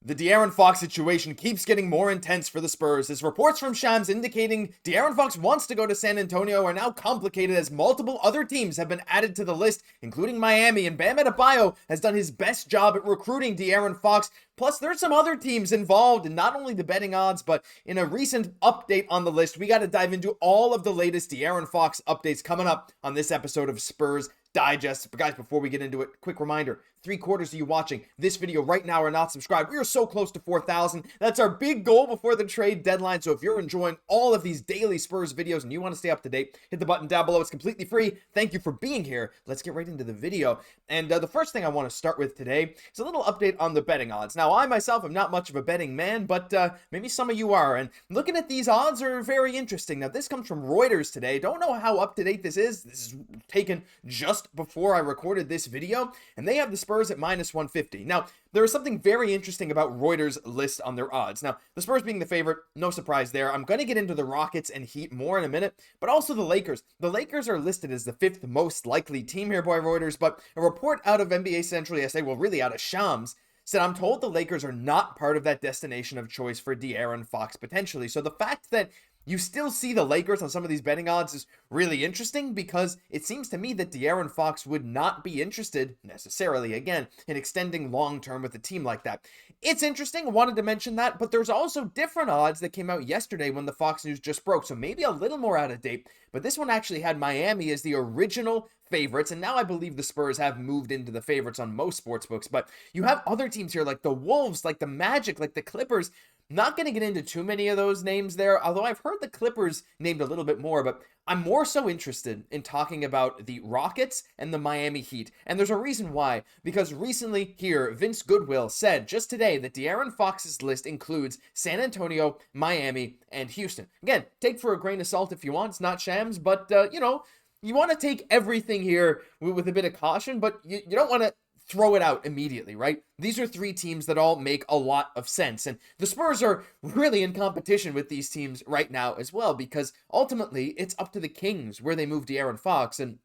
The De'Aaron Fox situation keeps getting more intense for the Spurs, as reports from Shams indicating De'Aaron Fox wants to go to San Antonio are now complicated as multiple other teams have been added to the list, including Miami, and Bam Adebayo has done his best job at recruiting De'Aaron Fox. Plus, there's some other teams involved in not only the betting odds, but in a recent update on the list, we got to dive into all of the latest De'Aaron Fox updates coming up on this episode of Spurs Digest. But guys, before we get into it, quick reminder, 3/4 of you watching this video right now are not subscribed. We are so close to 4,000. That's our big goal before the trade deadline. So if you're enjoying all of these daily Spurs videos and you want to stay up to date, hit the button down below. It's completely free. Thank you for being here. Let's get right into the video. And the first thing I want to start with today is a little update on the betting odds. Now, I myself am not much of a betting man, but maybe some of you are. And looking at these odds are very interesting. Now, this comes from Reuters today. Don't know how up to date this is. This is taken just before I recorded this video, and they have the Spurs at -150. Now, there is something very interesting about Reuters' list on their odds. Now, the Spurs being the favorite, no surprise there. I'm going to get into the Rockets and Heat more in a minute, but also the Lakers. The Lakers are listed as the 5th most likely team here by Reuters, but a report out of NBA Central yesterday, well, really out of Shams, said, I'm told the Lakers are not part of that destination of choice for De'Aaron Fox potentially. So the fact that you still see the Lakers on some of these betting odds is really interesting, because it seems to me that De'Aaron Fox would not be interested necessarily, again, in extending long-term with a team like that. It's interesting. I wanted to mention that, but there's also different odds that came out yesterday when the Fox news just broke, so maybe a little more out of date, but this one actually had Miami as the original favorites, and now I believe the Spurs have moved into the favorites on most sports books. But you have other teams here like the Wolves, like the Magic, like the Clippers. Not going to get into too many of those names there, although I've heard the Clippers named a little bit more, but I'm more so interested in talking about the Rockets and the Miami Heat. And there's a reason why, because recently here, Vince Goodwill said just today that De'Aaron Fox's list includes San Antonio, Miami, and Houston. Again, take for a grain of salt if you want. It's not Shams, but, you want to take everything here with a bit of caution, but you don't want to throw it out immediately, right? These are 3 teams that all make a lot of sense. And the Spurs are really in competition with these teams right now as well, because ultimately it's up to the Kings where they move De'Aaron Fox. And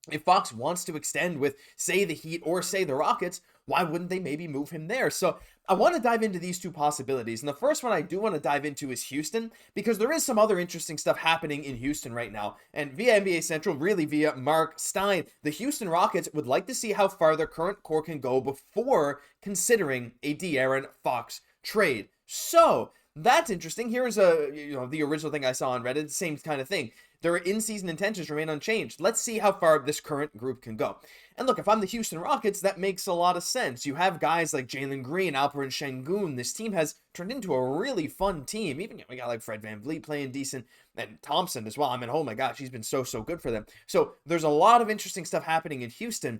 if Fox wants to extend with, say, the Heat or, say, the Rockets, why wouldn't they maybe move him there? So I want to dive into these 2 possibilities. And the first one I do want to dive into is Houston, because there is some other interesting stuff happening in Houston right now. And via NBA Central, really via Mark Stein, the Houston Rockets would like to see how far their current core can go before considering a De'Aaron Fox trade. So that's interesting. Here's the original thing I saw on Reddit, same kind of thing. Their in-season intentions remain unchanged. Let's see how far this current group can go. And look, if I'm the Houston Rockets, that makes a lot of sense. You have guys like Jalen Green, Alperen Şengün. This team has turned into a really fun team. Even we got like Fred VanVleet playing decent, and Thompson as well. I mean, oh my gosh, he's been so good for them. So there's a lot of interesting stuff happening in Houston.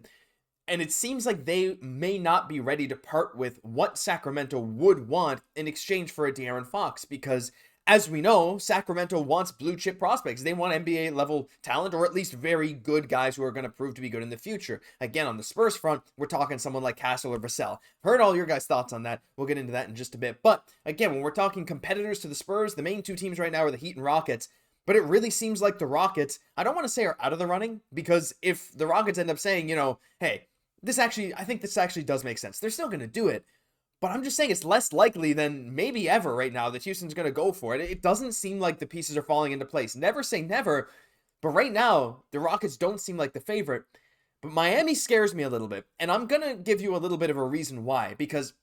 And it seems like they may not be ready to part with what Sacramento would want in exchange for a De'Aaron Fox, because as we know, Sacramento wants blue chip prospects. They want NBA level talent, or at least very good guys who are going to prove to be good in the future. Again, on the Spurs front, we're talking someone like Vassell or Vassell. Heard all your guys' thoughts on that. We'll get into that in just a bit. But again, when we're talking competitors to the Spurs, the main 2 teams right now are the Heat and Rockets. But it really seems like the Rockets, I don't want to say are out of the running, because if the Rockets end up saying, hey, I think this actually does make sense, they're still going to do it. But I'm just saying it's less likely than maybe ever right now that Houston's going to go for it. It doesn't seem like the pieces are falling into place. Never say never, but right now, the Rockets don't seem like the favorite. But Miami scares me a little bit, and I'm going to give you a little bit of a reason why. Because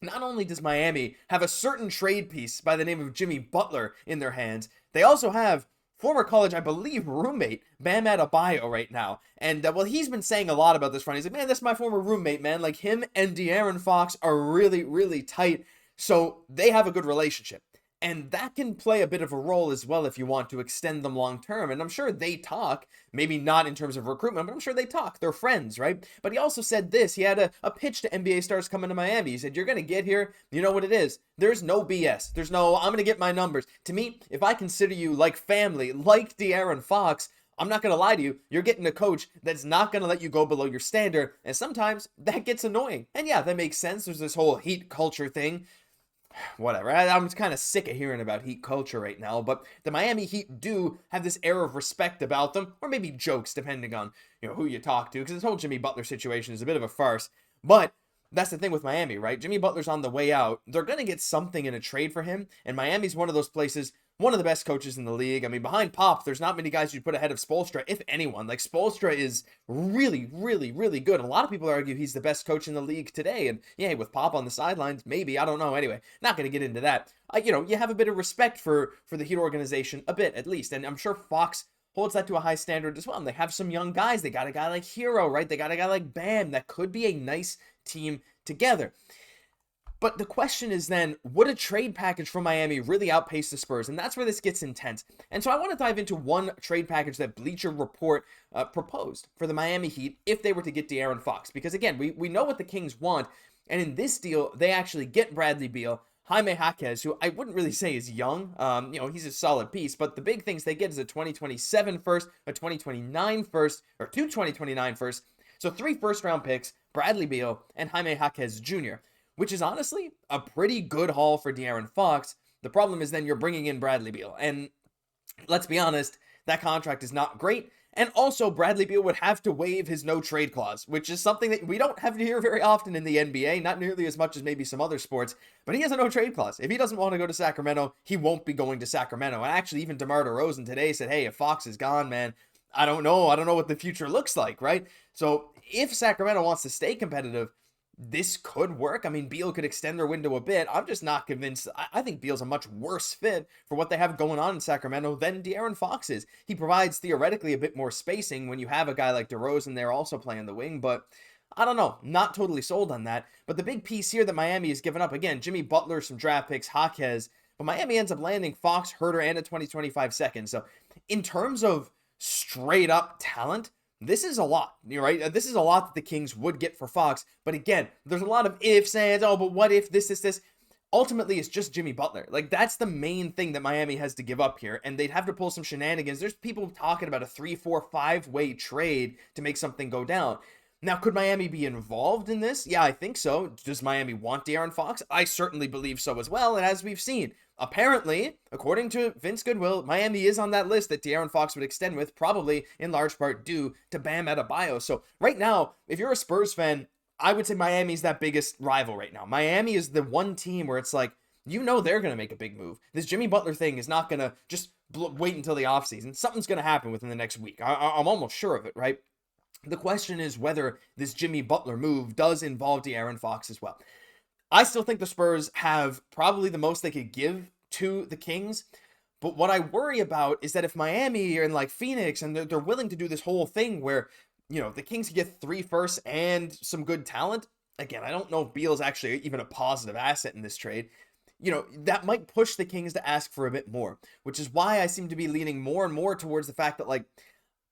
not only does Miami have a certain trade piece by the name of Jimmy Butler in their hands, they also have former college, I believe, roommate Bam Adebayo right now. And, he's been saying a lot about this front. He's like, man, that's my former roommate, man. Like, him and De'Aaron Fox are really, really tight. So they have a good relationship. And that can play a bit of a role as well if you want to extend them long term. And I'm sure they talk, maybe not in terms of recruitment, but I'm sure they talk. They're friends, right? But he also said this. He had a pitch to NBA stars coming to Miami. He said, you're going to get here. You know what it is. There's no BS. There's no, I'm going to get my numbers. To me, if I consider you like family, like De'Aaron Fox, I'm not going to lie to you. You're getting a coach that's not going to let you go below your standard. And sometimes that gets annoying. And yeah, that makes sense. There's this whole Heat culture thing. Whatever. I'm kind of sick of hearing about Heat culture right now, but the Miami Heat do have this air of respect about them, or maybe jokes, depending on who you talk to, because this whole Jimmy Butler situation is a bit of a farce. But that's the thing with Miami, right? Jimmy Butler's on the way out. They're going to get something in a trade for him. And Miami's one of those places, one of the best coaches in the league. I mean, behind Pop, there's not many guys you'd put ahead of Spoelstra, if anyone. Like, Spoelstra is really, really, really good. And a lot of people argue he's the best coach in the league today. And yeah, with Pop on the sidelines, maybe. I don't know. Anyway, not going to get into that. You have a bit of respect for the Heat organization, a bit at least. And I'm sure Fox holds that to a high standard as well. And they have some young guys. They got a guy like Hero, right? They got a guy like Bam. That could be a nice team together. But the question is then, would a trade package from Miami really outpace the Spurs? And that's where this gets intense. And so I want to dive into one trade package that Bleacher Report proposed for the Miami Heat if they were to get De'Aaron Fox. Because again, we know what the Kings want. And in this deal, they actually get Bradley Beal, Jaime Jaquez, who I wouldn't really say is young. He's a solid piece. But the big things they get is a 2027 first, a 2029 first, or two 2029 first. So 3 first-round picks, Bradley Beal, and Jaime Jaquez Jr., which is honestly a pretty good haul for De'Aaron Fox. The problem is then you're bringing in Bradley Beal. And let's be honest, that contract is not great. And also, Bradley Beal would have to waive his no-trade clause, which is something that we don't have to hear very often in the NBA, not nearly as much as maybe some other sports, but he has a no-trade clause. If he doesn't want to go to Sacramento, he won't be going to Sacramento. And actually, even DeMar DeRozan today said, hey, if Fox is gone, man, I don't know what the future looks like, right? So if Sacramento wants to stay competitive, this could work. I mean, Beal could extend their window a bit. I'm just not convinced. I think Beal's a much worse fit for what they have going on in Sacramento than De'Aaron Fox is. He provides theoretically a bit more spacing when you have a guy like DeRozan there also playing the wing, but I don't know. Not totally sold on that. But the big piece here that Miami has given up, again, Jimmy Butler, some draft picks, Jaquez, but Miami ends up landing Fox, Herter, and a 2025 second. So in terms of straight up talent, this is a lot, right? This is a lot that the Kings would get for Fox. But again, there's a lot of ifs and, but what if this? Ultimately, it's just Jimmy Butler. Like, that's the main thing that Miami has to give up here. And they'd have to pull some shenanigans. There's people talking about a 3, 4, 5-way trade to make something go down. Now, could Miami be involved in this? Yeah, I think so. Does Miami want De'Aaron Fox? I certainly believe so as well. And as we've seen, apparently, according to Vince Goodwill, Miami is on that list that De'Aaron Fox would extend with, probably in large part due to Bam Adebayo. So right now, if you're a Spurs fan, I would say Miami's that biggest rival right now. Miami is the one team where it's like, they're going to make a big move. This Jimmy Butler thing is not going to just wait until the offseason. Something's going to happen within the next week. I'm almost sure of it, right? The question is whether this Jimmy Butler move does involve De'Aaron Fox as well. I still think the Spurs have probably the most they could give to the Kings. But what I worry about is that if Miami are in like Phoenix and they're willing to do this whole thing where, the Kings can get 3 firsts and some good talent. Again, I don't know if Beal's actually even a positive asset in this trade. That might push the Kings to ask for a bit more, which is why I seem to be leaning more and more towards the fact that, like,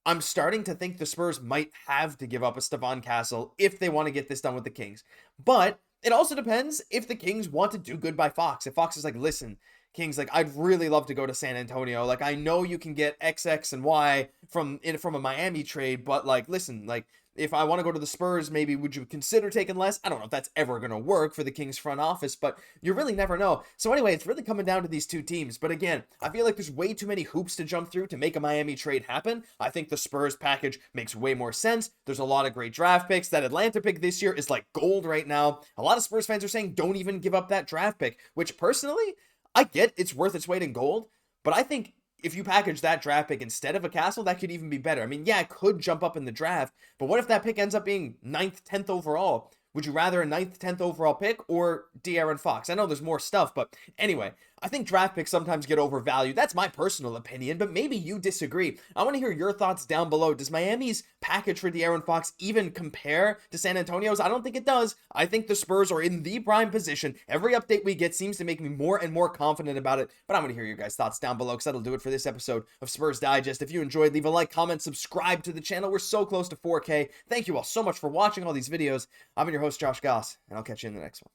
I'm starting to think the Spurs might have to give up a Stephon Castle if they want to get this done with the Kings. But it also depends if the Kings want to do good by Fox. If Fox is like, listen, Kings, like, I'd really love to go to San Antonio. Like, I know you can get X, X, and Y from a Miami trade, but, like, listen, like, if I want to go to the Spurs, maybe would you consider taking less? I don't know if that's ever going to work for the Kings front office, but you really never know. So anyway, it's really coming down to these two teams. But again, I feel like there's way too many hoops to jump through to make a Miami trade happen. I think the Spurs package makes way more sense. There's a lot of great draft picks. That Atlanta pick this year is like gold right now. A lot of Spurs fans are saying don't even give up that draft pick, which personally, I get it's worth its weight in gold, but I think if you package that draft pick instead of a Castle, that could even be better. I mean, yeah, it could jump up in the draft, but what if that pick ends up being 9th, 10th overall? Would you rather a 9th, 10th overall pick or De'Aaron Fox? I know there's more stuff, but anyway, I think draft picks sometimes get overvalued. That's my personal opinion, but maybe you disagree. I want to hear your thoughts down below. Does Miami's package for De'Aaron Fox even compare to San Antonio's? I don't think it does. I think the Spurs are in the prime position. Every update we get seems to make me more and more confident about it, but I'm going to hear your guys' thoughts down below because that'll do it for this episode of Spurs Digest. If you enjoyed, leave a like, comment, subscribe to the channel. We're so close to 4K. Thank you all so much for watching all these videos. I've been your host, Josh Gosse, and I'll catch you in the next one.